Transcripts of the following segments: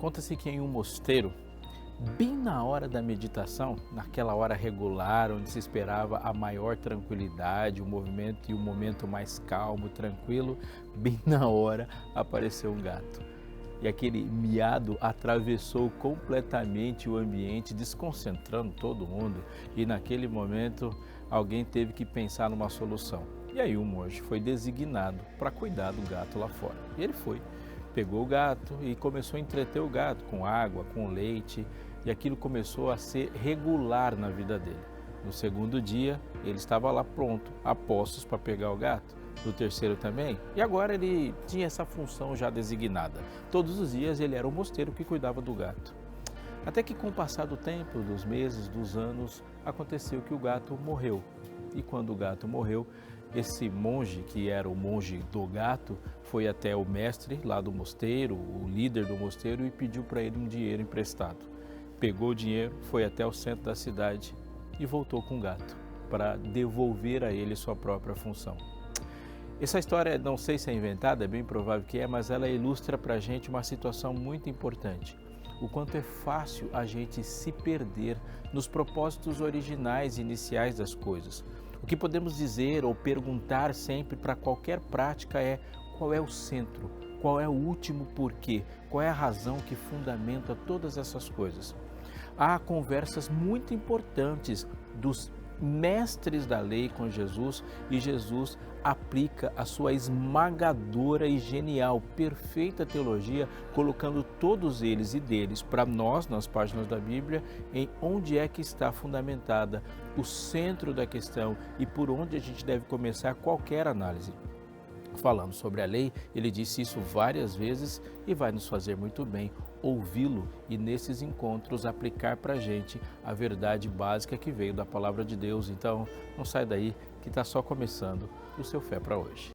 Conta-se que em um mosteiro, bem na hora da meditação, naquela hora regular, onde se esperava a maior tranquilidade, o movimento e o momento mais calmo, tranquilo, bem na hora apareceu um gato. E aquele miado atravessou completamente o ambiente, desconcentrando todo mundo. E naquele momento, alguém teve que pensar numa solução. E aí o monge foi designado para cuidar do gato lá fora. E ele foi, pegou o gato e começou a entreter o gato com água, com leite. E aquilo começou a ser regular na vida dele. No segundo dia, ele estava lá pronto, a postos para pegar o gato. No terceiro também, e agora ele tinha essa função já designada. Todos os dias ele era o mosteiro que cuidava do gato. Até que com o passar do tempo, dos meses, dos anos, aconteceu que o gato morreu. E quando o gato morreu, esse monge, que era o monge do gato, foi até o mestre lá do mosteiro, o líder do mosteiro, e pediu para ele um dinheiro emprestado. Pegou o dinheiro, foi até o centro da cidade e voltou com o gato, para devolver a ele sua própria função. Essa história, não sei se é inventada, é bem provável que é, mas ela ilustra para a gente uma situação muito importante. O quanto é fácil a gente se perder nos propósitos originais e iniciais das coisas. O que podemos dizer ou perguntar sempre para qualquer prática é: qual é o centro? Qual é o último porquê? Qual é a razão que fundamenta todas essas coisas? Há conversas muito importantes dos mestres da lei com Jesus, e Jesus aplica a sua esmagadora e genial, perfeita teologia, colocando todos eles e deles para nós, nas páginas da Bíblia, em onde é que está fundamentada o centro da questão e por onde a gente deve começar qualquer análise. Falando sobre a lei, ele disse isso várias vezes e vai nos fazer muito bem ouvi-lo e nesses encontros aplicar para a gente a verdade básica que veio da palavra de Deus. Então não sai daí que está só começando o seu Fé para hoje.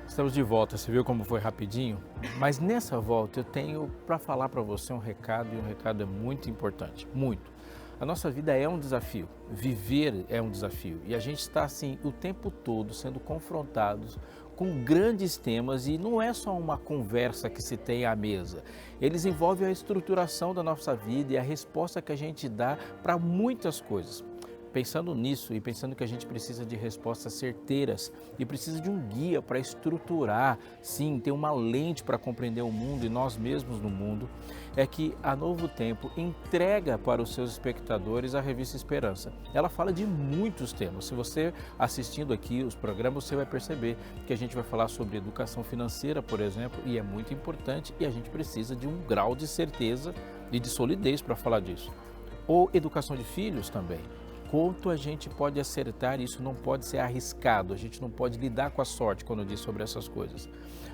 Estamos de volta, você viu como foi rapidinho? Mas nessa volta eu tenho para falar para você um recado, e um recado é muito importante, muito. A nossa vida é um desafio, viver é um desafio, e a gente está assim o tempo todo sendo confrontados com grandes temas, e não é só uma conversa que se tem à mesa. Eles envolvem a estruturação da nossa vida e a resposta que a gente dá para muitas coisas. Pensando nisso e pensando que a gente precisa de respostas certeiras e precisa de um guia para estruturar, sim, ter uma lente para compreender o mundo e nós mesmos no mundo, é que a Novo Tempo entrega para os seus espectadores a revista Esperança. Ela fala de muitos temas. Se você assistindo aqui os programas, você vai perceber que a gente vai falar sobre educação financeira, por exemplo, e é muito importante e a gente precisa de um grau de certeza e de solidez para falar disso. Ou educação de filhos também. Quanto a gente pode acertar, isso não pode ser arriscado, a gente não pode lidar com a sorte quando diz sobre essas coisas.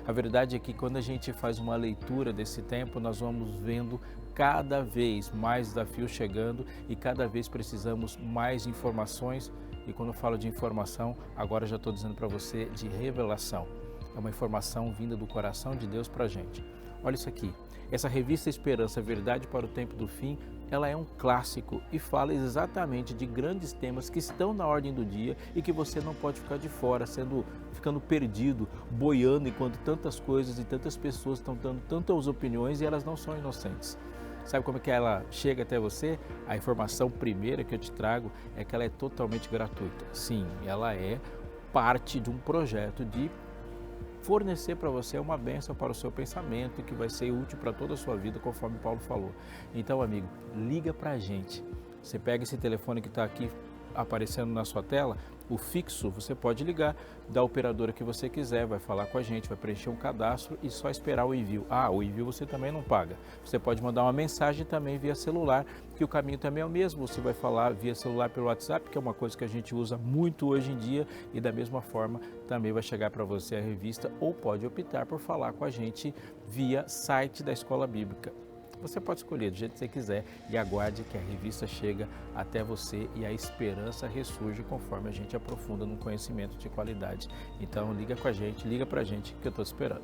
A verdade é que quando a gente faz uma leitura desse tempo, nós vamos vendo cada vez mais desafios chegando e cada vez precisamos mais informações. E quando eu falo de informação, agora já estou dizendo para você de revelação. É uma informação vinda do coração de Deus para a gente. Olha isso aqui, essa revista Esperança, Verdade para o Tempo do Fim, ela é um clássico e fala exatamente de grandes temas que estão na ordem do dia e que você não pode ficar de fora, ficando perdido, boiando enquanto tantas coisas e tantas pessoas estão dando tantas opiniões e elas não são inocentes. Sabe como é que ela chega até você? A informação primeira que eu te trago é que ela é totalmente gratuita. Sim, ela é parte de um projeto de fornecer para você uma bênção para o seu pensamento e que vai ser útil para toda a sua vida, conforme Paulo falou. Então, amigo, liga para a gente. Você pega esse telefone que está aqui aparecendo na sua tela, o fixo, você pode ligar da operadora que você quiser, vai falar com a gente, vai preencher um cadastro e só esperar o envio. O envio você também não paga. Você pode mandar uma mensagem também via celular, que o caminho também é o mesmo. Você vai falar via celular pelo WhatsApp, que é uma coisa que a gente usa muito hoje em dia, e da mesma forma também vai chegar para você a revista, ou pode optar por falar com a gente via site da Escola Bíblica. Você pode escolher do jeito que você quiser e aguarde que a revista chega até você e a esperança ressurge conforme a gente aprofunda num conhecimento de qualidade. Então liga com a gente, liga pra gente que eu estou esperando.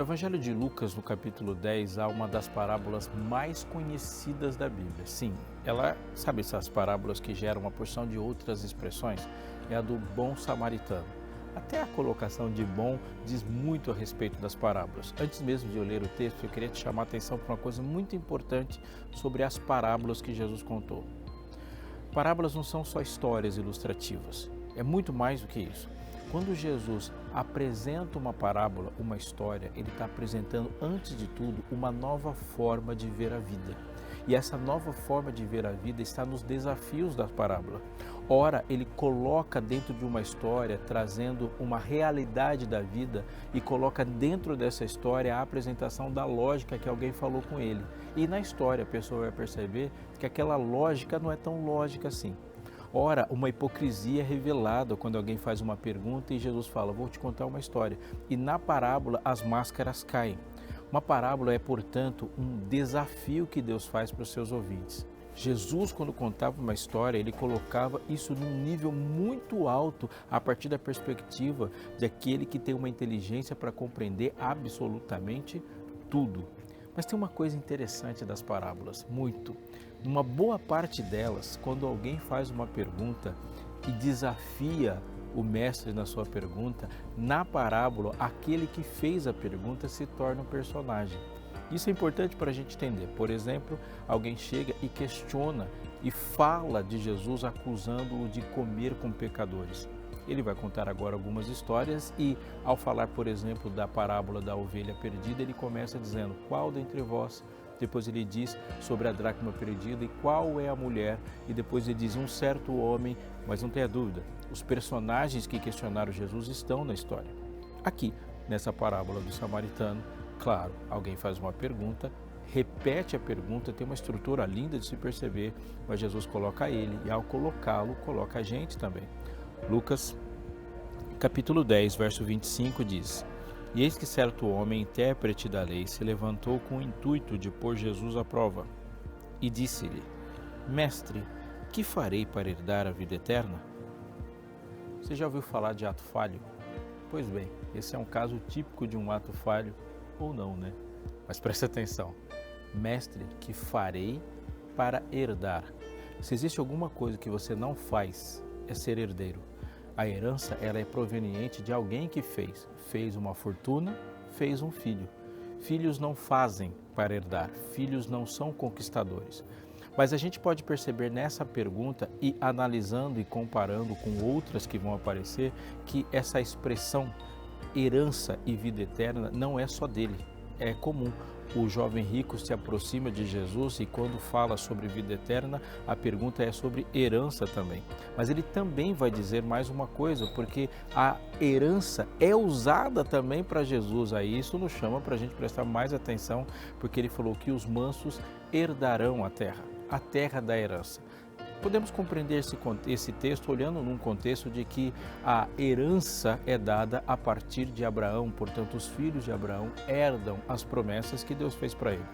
No Evangelho de Lucas, no capítulo 10, há uma das parábolas mais conhecidas da Bíblia. Sim, ela, sabe essas parábolas que geram uma porção de outras expressões? É a do bom samaritano. Até a colocação de bom diz muito a respeito das parábolas. Antes mesmo de eu ler o texto, eu queria te chamar a atenção para uma coisa muito importante sobre as parábolas que Jesus contou. Parábolas não são só histórias ilustrativas, é muito mais do que isso. Quando Jesus apresenta uma parábola, uma história, ele está apresentando, antes de tudo, uma nova forma de ver a vida. E essa nova forma de ver a vida está nos desafios da parábola. Ora, ele coloca dentro de uma história, trazendo uma realidade da vida e coloca dentro dessa história a apresentação da lógica que alguém falou com ele. E na história a pessoa vai perceber que aquela lógica não é tão lógica assim. Ora, uma hipocrisia é revelada quando alguém faz uma pergunta e Jesus fala, vou te contar uma história. E na parábola as máscaras caem. Uma parábola é, portanto, um desafio que Deus faz para os seus ouvintes. Jesus, quando contava uma história, ele colocava isso num nível muito alto a partir da perspectiva daquele que tem uma inteligência para compreender absolutamente tudo. Mas tem uma coisa interessante das parábolas, muito. Uma boa parte delas, quando alguém faz uma pergunta e desafia o mestre na sua pergunta, na parábola, aquele que fez a pergunta se torna um personagem. Isso é importante para a gente entender. Por exemplo, alguém chega e questiona e fala de Jesus acusando-o de comer com pecadores. Ele vai contar agora algumas histórias e, ao falar, por exemplo, da parábola da ovelha perdida, ele começa dizendo, qual dentre vós? Depois ele diz sobre a dracma perdida e qual é a mulher? E depois ele diz um certo homem, mas não tenha dúvida, os personagens que questionaram Jesus estão na história. Aqui, nessa parábola do samaritano, claro, alguém faz uma pergunta, repete a pergunta, tem uma estrutura linda de se perceber, mas Jesus coloca ele e ao colocá-lo, coloca a gente também. Lucas, capítulo 10, verso 25 diz, e eis que certo homem, intérprete da lei, se levantou com o intuito de pôr Jesus à prova e disse-lhe, mestre, que farei para herdar a vida eterna? Você já ouviu falar de ato falho? Pois bem, esse é um caso típico de um ato falho, ou não, né? Mas preste atenção, mestre, que farei para herdar? Se existe alguma coisa que você não faz, é ser herdeiro. A herança, ela é proveniente de alguém que fez uma fortuna, fez um filho. Filhos não fazem para herdar, filhos não são conquistadores. Mas a gente pode perceber nessa pergunta e analisando e comparando com outras que vão aparecer, que essa expressão herança e vida eterna não é só dele, é comum. O jovem rico se aproxima de Jesus e quando fala sobre vida eterna, a pergunta é sobre herança também. Mas ele também vai dizer mais uma coisa, porque a herança é usada também para Jesus. Aí isso nos chama para a gente prestar mais atenção, porque ele falou que os mansos herdarão a terra da herança. Podemos compreender esse texto olhando num contexto de que a herança é dada a partir de Abraão, portanto os filhos de Abraão herdam as promessas que Deus fez para ele.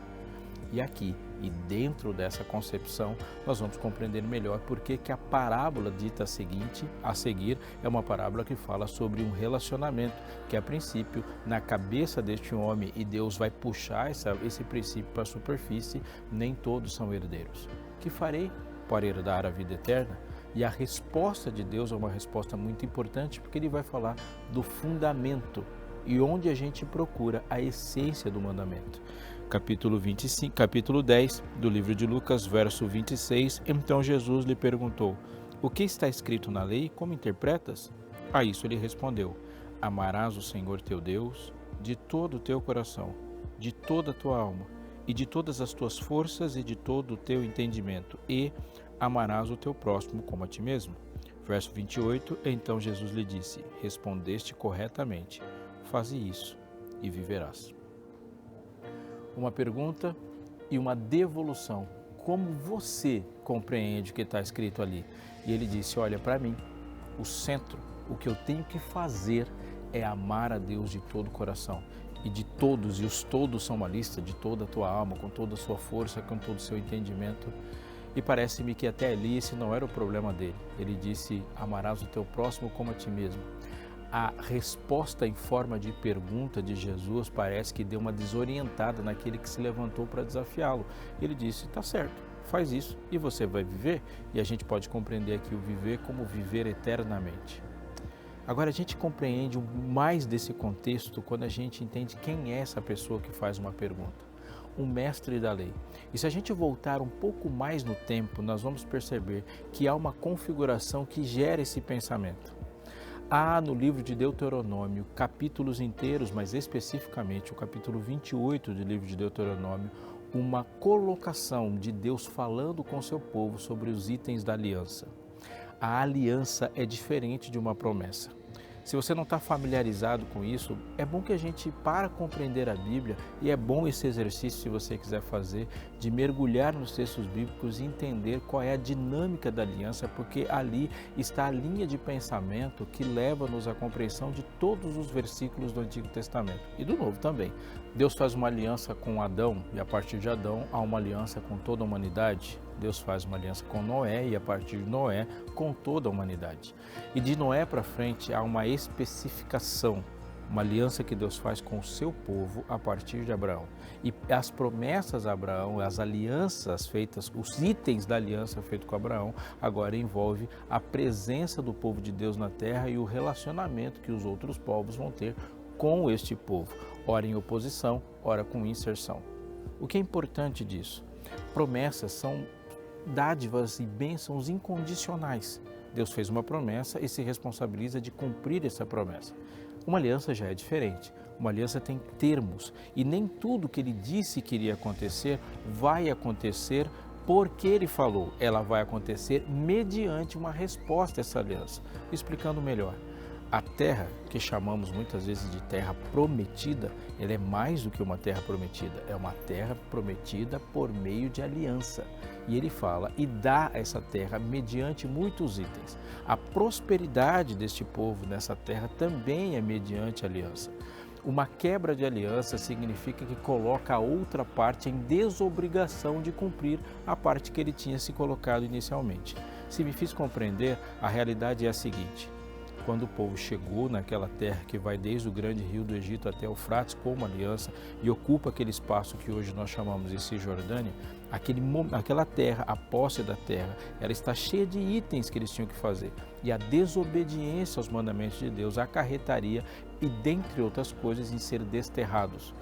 E aqui, e dentro dessa concepção, nós vamos compreender melhor porque que a parábola dita a seguir é uma parábola que fala sobre um relacionamento que a princípio, na cabeça deste homem, e Deus vai puxar esse princípio para a superfície, nem todos são herdeiros. Que farei para herdar a vida eterna? E a resposta de Deus é uma resposta muito importante, porque ele vai falar do fundamento e onde a gente procura a essência do mandamento. Capítulo 10 do livro de Lucas, verso 26, então Jesus lhe perguntou, o que está escrito na lei, como interpretas? A isso ele respondeu, amarás o Senhor teu Deus de todo o teu coração, de toda a tua alma, e de todas as tuas forças e de todo o teu entendimento, e amarás o teu próximo como a ti mesmo. Verso 28, então Jesus lhe disse, respondeste corretamente, faze isso e viverás. Uma pergunta e uma devolução. Como você compreende o que está escrito ali? E ele disse, olha, para mim, o centro, o que eu tenho que fazer é amar a Deus de todo o coração. E de todos, e os todos são uma lista, de toda a tua alma, com toda a sua força, com todo o seu entendimento. E parece-me que até ali esse não era o problema dele. Ele disse, amarás o teu próximo como a ti mesmo. a resposta em forma de pergunta de Jesus parece que deu uma desorientada naquele que se levantou para desafiá-lo. Ele disse, tá certo, faz isso e você vai viver. E a gente pode compreender aqui o viver como viver eternamente. Agora a gente compreende mais desse contexto quando a gente entende quem é essa pessoa que faz uma pergunta. Um mestre da lei. E se a gente voltar um pouco mais no tempo, nós vamos perceber que há uma configuração que gera esse pensamento. Há no livro de Deuteronômio capítulos inteiros, mas especificamente o capítulo 28 do livro de Deuteronômio, uma colocação de Deus falando com seu povo sobre os itens da aliança. A aliança é diferente de uma promessa. Se você não está familiarizado com isso, é bom que a gente para compreender a Bíblia e é bom esse exercício, se você quiser fazer, de mergulhar nos textos bíblicos e entender qual é a dinâmica da aliança, porque ali está a linha de pensamento que leva-nos à compreensão de todos os versículos do Antigo Testamento e do Novo também. Deus faz uma aliança com Adão e a partir de Adão há uma aliança com toda a humanidade. Deus faz uma aliança com Noé e a partir de Noé com toda a humanidade. E de Noé para frente há uma especificação, uma aliança que Deus faz com o seu povo a partir de Abraão. E as promessas a Abraão, as alianças feitas, os itens da aliança feita com Abraão, agora envolve a presença do povo de Deus na terra e o relacionamento que os outros povos vão ter com este povo, ora em oposição, ora com inserção. O que é importante disso? Promessas são dádivas e bênçãos incondicionais. Deus fez uma promessa e se responsabiliza de cumprir essa promessa. Uma aliança já é diferente. Uma aliança tem termos e nem tudo que ele disse que iria acontecer vai acontecer porque ele falou. Ela vai acontecer mediante uma resposta a essa aliança. Explicando melhor. A terra, que chamamos muitas vezes de terra prometida, ela é mais do que uma terra prometida, é uma terra prometida por meio de aliança. E ele fala e dá essa terra mediante muitos itens. A prosperidade deste povo nessa terra também é mediante aliança. Uma quebra de aliança significa que coloca a outra parte em desobrigação de cumprir a parte que ele tinha se colocado inicialmente. Se me fiz compreender, a realidade é a seguinte. Quando o povo chegou naquela terra que vai desde o grande rio do Egito até o Eufrates como aliança e ocupa aquele espaço que hoje nós chamamos de Cisjordânia, aquela terra, a posse da terra, ela está cheia de itens que eles tinham que fazer. E a desobediência aos mandamentos de Deus acarretaria, e dentre outras coisas, em ser desterrados.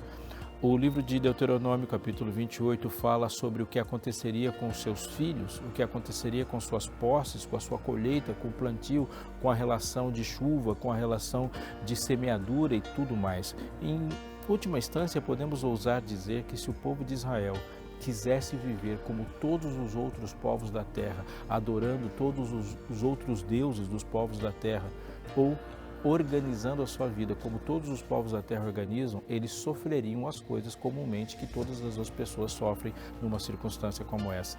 O livro de Deuteronômio, capítulo 28, fala sobre o que aconteceria com os seus filhos, o que aconteceria com suas posses, com a sua colheita, com o plantio, com a relação de chuva, com a relação de semeadura e tudo mais. Em última instância, podemos ousar dizer que se o povo de Israel quisesse viver como todos os outros povos da terra, adorando todos os outros deuses dos povos da terra, ou organizando a sua vida como todos os povos da terra organizam, eles sofreriam as coisas comumente que todas as outras pessoas sofrem numa circunstância como essa.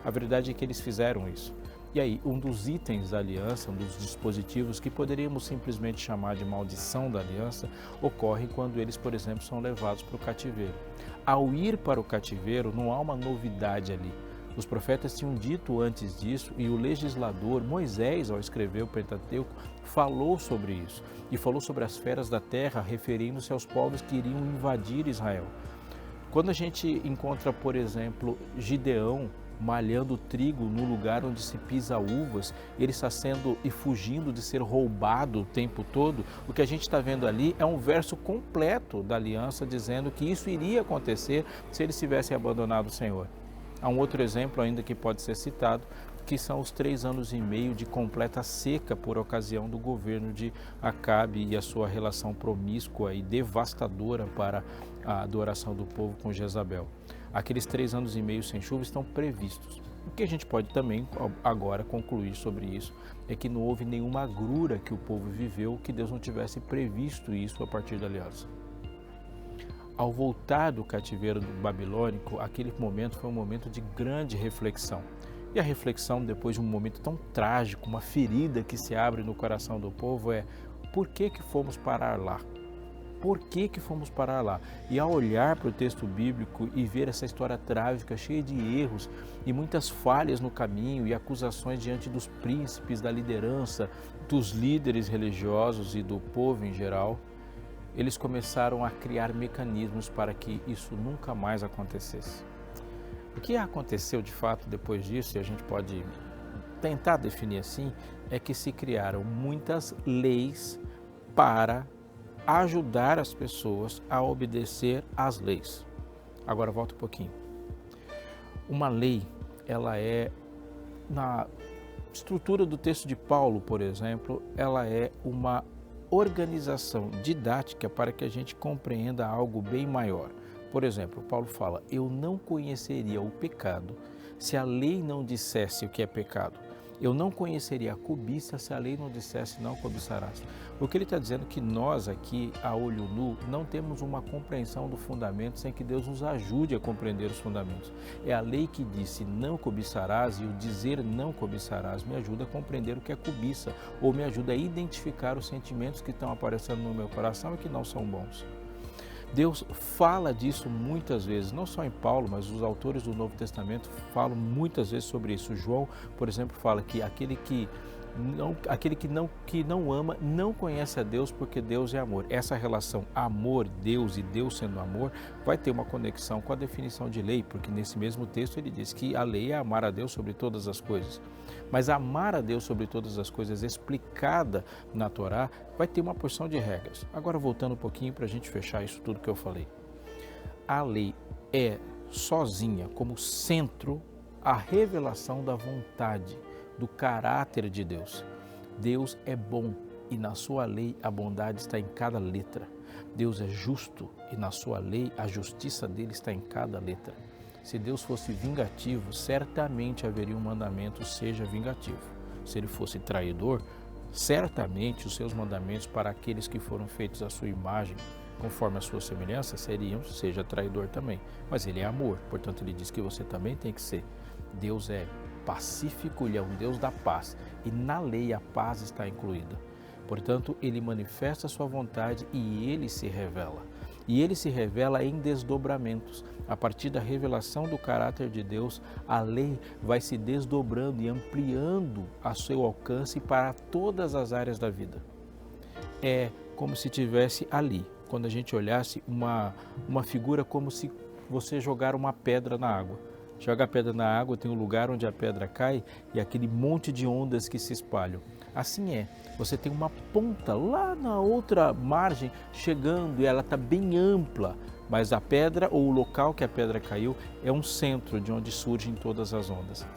A verdade é que eles fizeram isso. E aí, um dos itens da aliança, um dos dispositivos que poderíamos simplesmente chamar de maldição da aliança, ocorre quando eles, por exemplo, são levados para o cativeiro. Ao ir para o cativeiro, não há uma novidade ali. Os profetas tinham dito antes disso e o legislador Moisés, ao escrever o Pentateuco, falou sobre isso. E falou sobre as feras da terra, referindo-se aos povos que iriam invadir Israel. Quando a gente encontra, por exemplo, Gideão malhando trigo no lugar onde se pisa uvas, ele está sendo e fugindo de ser roubado o tempo todo, o que a gente está vendo ali é um verso completo da aliança dizendo que isso iria acontecer se eles tivessem abandonado o Senhor. Há um outro exemplo ainda que pode ser citado, que são os 3 anos e meio de completa seca por ocasião do governo de Acabe e a sua relação promíscua e devastadora para a adoração do povo com Jezabel. Aqueles 3 anos e meio sem chuva estão previstos. O que a gente pode também agora concluir sobre isso é que não houve nenhuma agrura que o povo viveu que Deus não tivesse previsto isso a partir da aliança. Ao voltar do cativeiro babilônico, aquele momento foi um momento de grande reflexão. E a reflexão, depois de um momento tão trágico, uma ferida que se abre no coração do povo é: por que fomos parar lá? por que fomos parar lá. E ao olhar para o texto bíblico e ver essa história trágica, cheia de erros e muitas falhas no caminho e acusações diante dos príncipes, da liderança, dos líderes religiosos e do povo em geral, eles começaram a criar mecanismos para que isso nunca mais acontecesse. O que aconteceu de fato depois disso, e a gente pode tentar definir assim, é que se criaram muitas leis para ajudar as pessoas a obedecer às leis. Agora volta um pouquinho. Uma lei, ela é, na estrutura do texto de Paulo, por exemplo, ela é uma organização didática para que a gente compreenda algo bem maior. Por exemplo, Paulo fala, eu não conheceria o pecado se a lei não dissesse o que é pecado. Eu não conheceria a cobiça se a lei não dissesse não cobiçarás. O que ele está dizendo é que nós aqui, a olho nu, não temos uma compreensão do fundamento sem que Deus nos ajude a compreender os fundamentos. É a lei que disse não cobiçarás e o dizer não cobiçarás me ajuda a compreender o que é cobiça ou me ajuda a identificar os sentimentos que estão aparecendo no meu coração e que não são bons. Deus fala disso muitas vezes, não só em Paulo, mas os autores do Novo Testamento falam muitas vezes sobre isso. João, por exemplo, fala que aquele que não ama não conhece a Deus, porque Deus é amor. Essa relação amor, Deus e Deus sendo amor vai ter uma conexão com a definição de lei, porque nesse mesmo texto ele diz que a lei é amar a Deus sobre todas as coisas. Mas amar a Deus sobre todas as coisas explicada na Torá vai ter uma porção de regras. Agora voltando um pouquinho para a gente fechar isso tudo que eu falei. A lei é sozinha como centro a revelação da vontade, do caráter de Deus. Deus é bom e na sua lei a bondade está em cada letra. Deus é justo e na sua lei a justiça dele está em cada letra. Se Deus fosse vingativo, certamente haveria um mandamento, seja vingativo. Se ele fosse traidor, certamente os seus mandamentos para aqueles que foram feitos à sua imagem, conforme a sua semelhança, seriam, seja traidor também. Mas ele é amor, portanto ele diz que você também tem que ser. Deus é pacífico, ele é um Deus da paz e na lei a paz está incluída. Portanto, ele manifesta a sua vontade e ele se revela. E ele se revela em desdobramentos. A partir da revelação do caráter de Deus, a lei vai se desdobrando e ampliando a seu alcance para todas as áreas da vida. É como se tivesse ali, quando a gente olhasse uma figura como se você jogar uma pedra na água. Joga a pedra na água, tem um lugar onde a pedra cai e aquele monte de ondas que se espalham. Assim é, você tem uma ponta lá na outra margem chegando e ela está bem ampla, mas a pedra ou o local que a pedra caiu é um centro de onde surgem todas as ondas.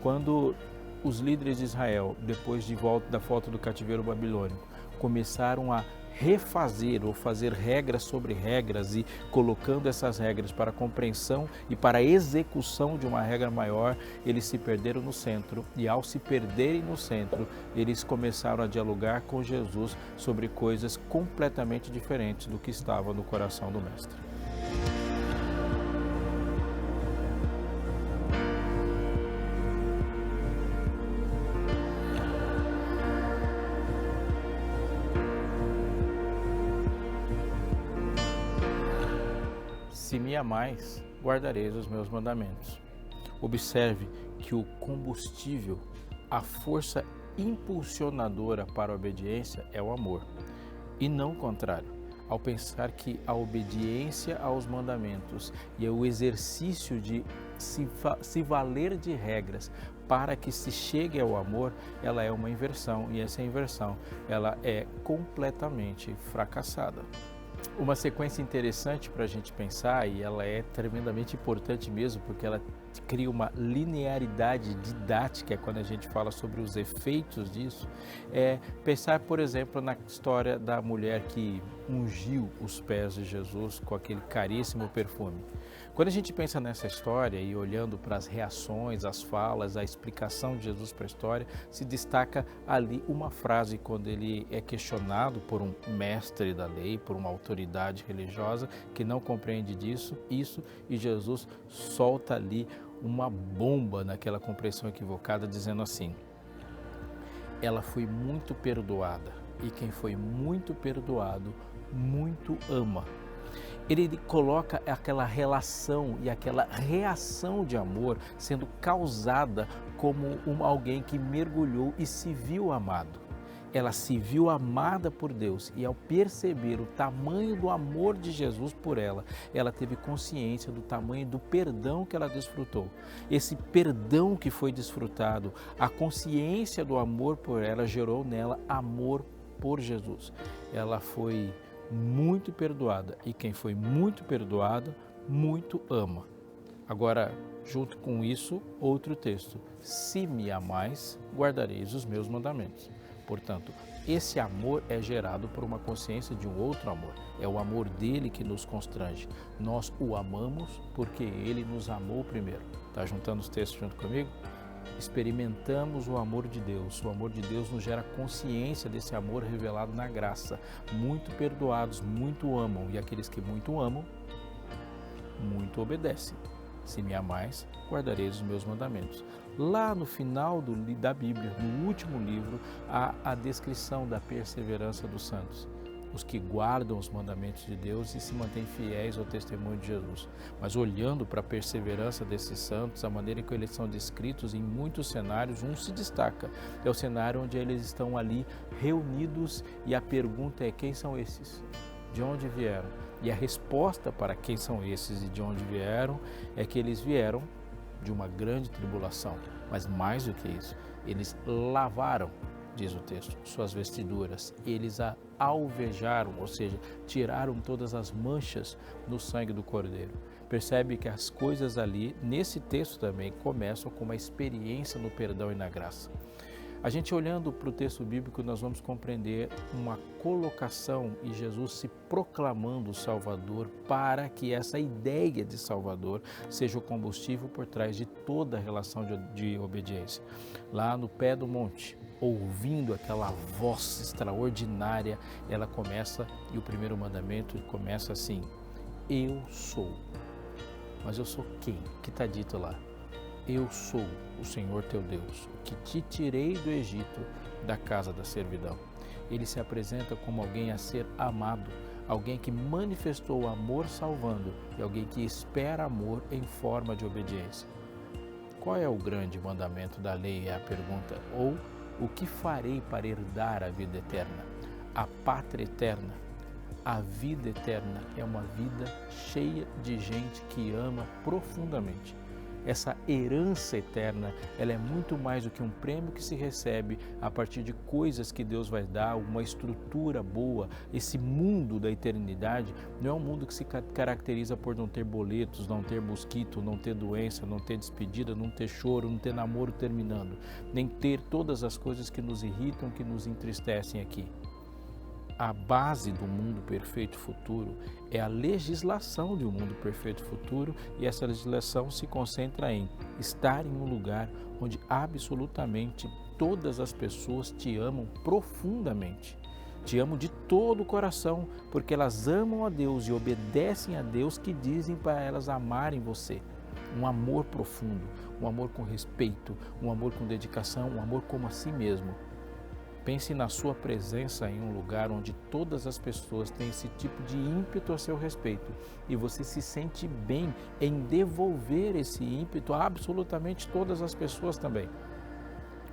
Quando os líderes de Israel, depois de volta da volta do cativeiro babilônico, começaram a refazer ou fazer regras sobre regras e colocando essas regras para a compreensão e para a execução de uma regra maior, eles se perderam no centro e ao se perderem no centro, eles começaram a dialogar com Jesus sobre coisas completamente diferentes do que estava no coração do Mestre. Se me amais, guardareis os meus mandamentos. Observe que o combustível, a força impulsionadora para a obediência é o amor, e não o contrário. Ao pensar que a obediência aos mandamentos e o exercício de se valer de regras para que se chegue ao amor, ela é uma inversão, e essa inversão ela é completamente fracassada. Uma sequência interessante para a gente pensar, e ela é tremendamente importante mesmo, porque ela cria uma linearidade didática quando a gente fala sobre os efeitos disso, é pensar, por exemplo, na história da mulher que ungiu os pés de Jesus com aquele caríssimo perfume. Quando a gente pensa nessa história e olhando para as reações, as falas, a explicação de Jesus para a história, se destaca ali uma frase quando ele é questionado por um mestre da lei, por uma autoridade religiosa que não compreende isso, e Jesus solta ali uma bomba naquela compreensão equivocada, dizendo assim: ela foi muito perdoada, e quem foi muito perdoado, muito ama. Ele coloca aquela relação e aquela reação de amor sendo causada como alguém que mergulhou e se viu amado. Ela se viu amada por Deus e ao perceber o tamanho do amor de Jesus por ela, ela teve consciência do tamanho do perdão que ela desfrutou. Esse perdão que foi desfrutado, a consciência do amor por ela gerou nela amor por Jesus. Ela foi muito perdoada e quem foi muito perdoado, muito ama. Agora, junto com isso, outro texto. Se me amais, guardareis os meus mandamentos. Portanto, esse amor é gerado por uma consciência de um outro amor. É o amor dele que nos constrange. Nós o amamos porque ele nos amou primeiro. Está juntando os textos junto comigo? Experimentamos o amor de Deus. O amor de Deus nos gera consciência desse amor revelado na graça. Muito perdoados, muito amam. E aqueles que muito amam, muito obedecem. Se me amais, guardareis os meus mandamentos. Lá no final da Bíblia, no último livro, há a descrição da perseverança dos santos. Os que guardam os mandamentos de Deus e se mantêm fiéis ao testemunho de Jesus. Mas olhando para a perseverança desses santos, a maneira em que eles são descritos em muitos cenários, um se destaca. É o cenário onde eles estão ali reunidos e a pergunta é: quem são esses? De onde vieram? E a resposta para quem são esses e de onde vieram é que eles vieram de uma grande tribulação. Mas mais do que isso, eles lavaram, diz o texto, suas vestiduras. Eles a alvejaram, ou seja, tiraram todas as manchas no sangue do Cordeiro. Percebe que as coisas ali, nesse texto também, começam com uma experiência no perdão e na graça. A gente olhando para o texto bíblico, nós vamos compreender uma colocação e Jesus se proclamando o Salvador para que essa ideia de Salvador seja o combustível por trás de toda a relação de obediência. Lá no pé do monte, ouvindo aquela voz extraordinária, ela começa, e o primeiro mandamento começa assim: eu sou. Mas eu sou quem? O que está dito lá? Eu sou o Senhor teu Deus, que te tirei do Egito, da casa da servidão. Ele se apresenta como alguém a ser amado, alguém que manifestou amor salvando e alguém que espera amor em forma de obediência. Qual é o grande mandamento da lei? É a pergunta. Ou o que farei para herdar a vida eterna? A pátria eterna. A vida eterna é uma vida cheia de gente que ama profundamente. Essa herança eterna, ela é muito mais do que um prêmio que se recebe a partir de coisas que Deus vai dar, uma estrutura boa. Esse mundo da eternidade não é um mundo que se caracteriza por não ter boletos, não ter mosquito, não ter doença, não ter despedida, não ter choro, não ter namoro terminando, nem ter todas as coisas que nos irritam, que nos entristecem aqui. A base do mundo perfeito futuro é a legislação de um mundo perfeito futuro, e essa legislação se concentra em estar em um lugar onde absolutamente todas as pessoas te amam profundamente. Te amam de todo o coração, porque elas amam a Deus e obedecem a Deus que dizem para elas amarem você. Um amor profundo, um amor com respeito, um amor com dedicação, um amor como a si mesmo. Pense na sua presença em um lugar onde todas as pessoas têm esse tipo de ímpeto a seu respeito e você se sente bem em devolver esse ímpeto a absolutamente todas as pessoas também.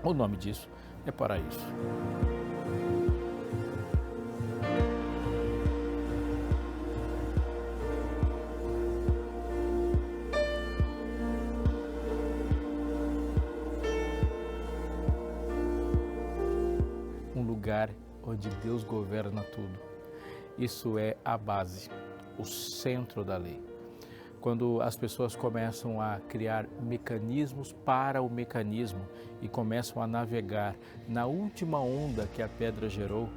O nome disso é paraíso. Um lugar onde Deus governa tudo. Isso é a base, o centro da lei. Quando as pessoas começam a criar mecanismos para o mecanismo e começam a navegar na última onda que a pedra gerou,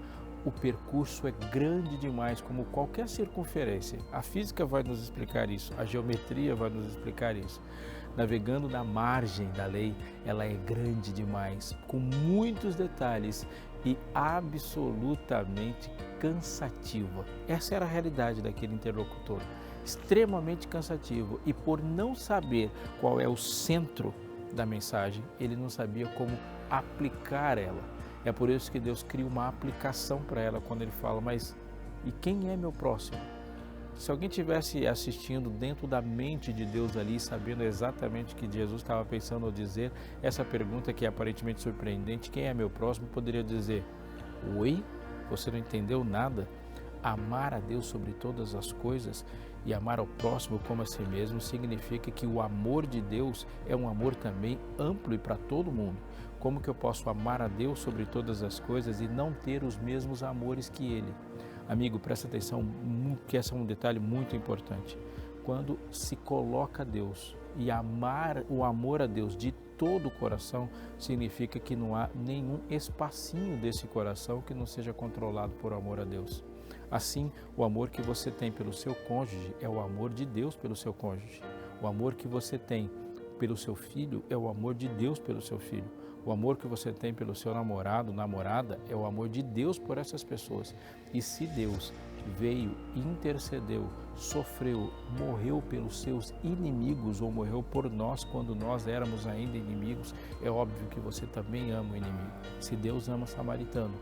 o percurso é grande demais, como qualquer circunferência. A física vai nos explicar isso, a geometria vai nos explicar isso. Navegando na margem da lei, ela é grande demais, com muitos detalhes e absolutamente cansativa. Essa era a realidade daquele interlocutor, extremamente cansativo, e por não saber qual é o centro da mensagem, ele não sabia como aplicar ela. É por isso que Deus cria uma aplicação para ela quando ele fala: mas E quem é meu próximo? Se alguém estivesse assistindo dentro da mente de Deus ali, sabendo exatamente o que Jesus estava pensando ao dizer essa pergunta que é aparentemente surpreendente, quem é meu próximo, poderia dizer: oi, você não entendeu nada? Amar a Deus sobre todas as coisas e amar ao próximo como a si mesmo significa que o amor de Deus é um amor também amplo e para todo mundo. Como que eu posso amar a Deus sobre todas as coisas e não ter os mesmos amores que Ele? Amigo, presta atenção, que esse é um detalhe muito importante. Quando se coloca Deus e amar o amor a Deus de todo o coração, significa que não há nenhum espacinho desse coração que não seja controlado por amor a Deus. Assim, o amor que você tem pelo seu cônjuge é o amor de Deus pelo seu cônjuge. O amor que você tem pelo seu filho é o amor de Deus pelo seu filho. O amor que você tem pelo seu namorado, namorada, é o amor de Deus por essas pessoas. E se Deus veio, intercedeu, sofreu, morreu pelos seus inimigos ou morreu por nós quando nós éramos ainda inimigos, é óbvio que você também ama o inimigo. Se Deus ama o samaritano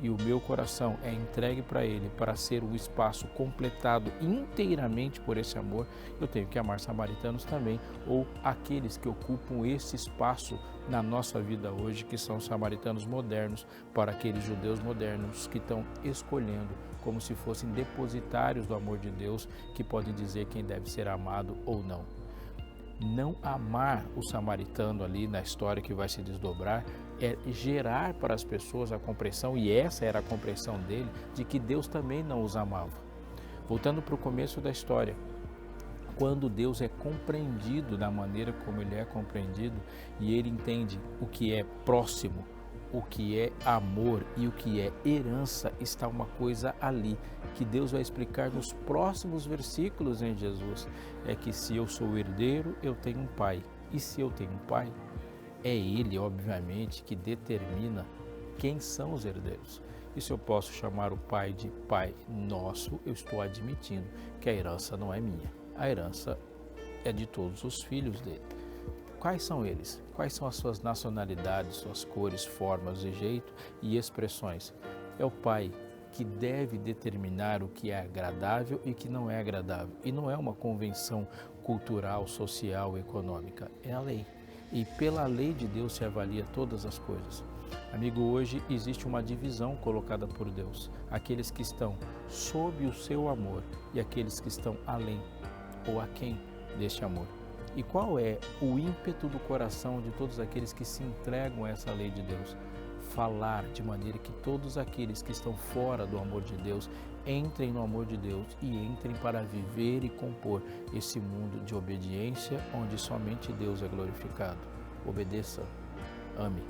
e o meu coração é entregue para Ele para ser o espaço completado inteiramente por esse amor, eu tenho que amar samaritanos também, ou aqueles que ocupam esse espaço na nossa vida hoje, que são samaritanos modernos, para aqueles judeus modernos que estão escolhendo como se fossem depositários do amor de Deus, que podem dizer quem deve ser amado ou não. Não amar o samaritano ali na história que vai se desdobrar é gerar para as pessoas a compreensão, e essa era a compreensão dele, de que Deus também não os amava. Voltando para o começo da história, quando Deus é compreendido da maneira como Ele é compreendido e Ele entende o que é próximo, o que é amor e o que é herança, está uma coisa ali que Deus vai explicar nos próximos versículos em Jesus. É que se eu sou herdeiro, eu tenho um pai. E se eu tenho um pai, é Ele, obviamente, que determina quem são os herdeiros. E se eu posso chamar o pai de pai nosso, eu estou admitindo que a herança não é minha. A herança é de todos os filhos dele. Quais são eles? Quais são as suas nacionalidades, suas cores, formas de jeito e expressões? É o pai que deve determinar o que é agradável e o que não é agradável. E não é uma convenção cultural, social, econômica, é a lei. E pela lei de Deus se avalia todas as coisas. Amigo, hoje existe uma divisão colocada por Deus. Aqueles que estão sob o seu amor e aqueles que estão além ou aquém deste amor. E qual é o ímpeto do coração de todos aqueles que se entregam a essa lei de Deus? Falar de maneira que todos aqueles que estão fora do amor de Deus entrem no amor de Deus e entrem para viver e compor esse mundo de obediência onde somente Deus é glorificado. Obedeça, ame.